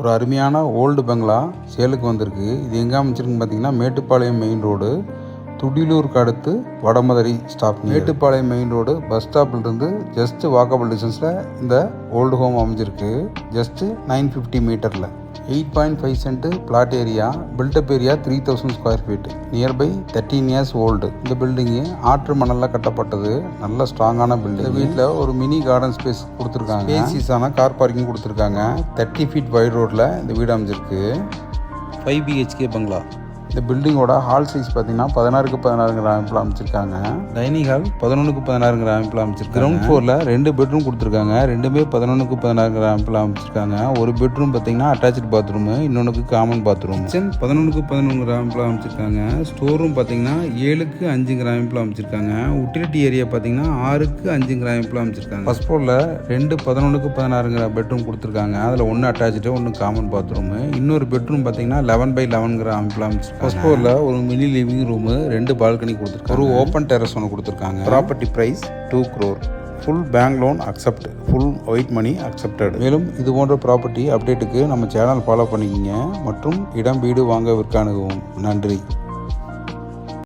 ஒரு அருமையான ஓல்டு பங்களா சேலுக்கு வந்திருக்கு. இது எங்கே அமைச்சிருக்குன்னு பார்த்தீங்கன்னா மேட்டுப்பாளையம் மெயின் ரோடு, துடிலூருக்கு அடுத்து Vadamadurai stop. Mettupalayam main road bus ஸ்டாப்லேருந்து ஜஸ்ட் வாக்கபிள் டிஸ்டன்ஸில் இந்த ஓல்டு ஹோம் அமைஞ்சிருக்கு. ஜஸ்ட்டு 950 மீட்டரில் 8.5 cent plot area, built up area 3000 square feet, nearby 13 years old. இந்த பில்டிங்கு ஆற்று மணலில் கட்டப்பட்டது. நல்ல ஸ்ட்ராங்கான பில்டிங். வீட்டில் ஒரு மினி கார்டன் ஸ்பேஸ் கொடுத்துருக்காங்க. ஸ்பேசியஸான கார் பார்க்கிங் கொடுத்துருக்காங்க. 30 ஃபீட் வைட் ரோட்டில் இந்த வீடு அமைஞ்சிருக்கு. 5 BHK பங்களா. இந்த பில்டிங்கோட ஹால் சைஸ் பார்த்தீங்கன்னா 16க்கு 16 அமைப்பில் அமைச்சிருக்காங்க. டைனிங் ஹால் 11க்கு 16 அமைப்பில் அமைச்சிருக்காங்க. கிரவுண்ட் ஃப்ளோரில் 2 பெட்ரூம் கொடுத்துருக்காங்க. ரெண்டுமே 11க்கு 16 அமைப்பில் அமைச்சிருக்காங்க. ஒரு பெட்ரூம் பார்த்தீங்கன்னா அட்டாச்சு பாத்ரூமு, இன்னொன்றுக்கு காமன் பாத்ரூம். கிச்சன் 11க்கு 11 அமைப்பில் அமைச்சிருக்காங்க. ஸ்டோர் ரூம் பார்த்தீங்கன்னா 7க்கு 5 அமைப்பில் அமைச்சிருக்காங்க. உட்டிலிட்டி ஏரியா பார்த்தீங்கன்னா 6க்கு 5 அமைப்பில் அமைச்சிருக்காங்க. ஃபர்ஸ்ட் ஃப்ளோரில் 2 11க்கு 16 பெட்ரூம் கொடுத்துருக்காங்க. அதில் ஒன்று அட்டாச்சு, ஒன்று காமன் பாத்ரூமு. இன்னொரு பெட்ரூம் பார்த்தீங்கன்னா 11/11 அமைப்பில் அமைச்சிருக்காங்க. ஃபர்ஸ்ட் ஃப்ளோரில் ஒரு மினி லிவிங் ரூமு, 2 பால்கனி கொடுத்துருக்காங்க. ஒரு ஓப்பன் டெரஸ் ஒன்று கொடுத்துருக்காங்க. Property price 2 crore. Full bank loan accept, full white money accepted. மேலும் இது போன்ற ப்ராப்பர்ட்டி அப்டேட்டுக்கு நம்ம சேனல் ஃபாலோ பண்ணிக்கிங்க. மற்றும் இடம் வீடு வாங்க விற்க அணுகவும். நன்றி.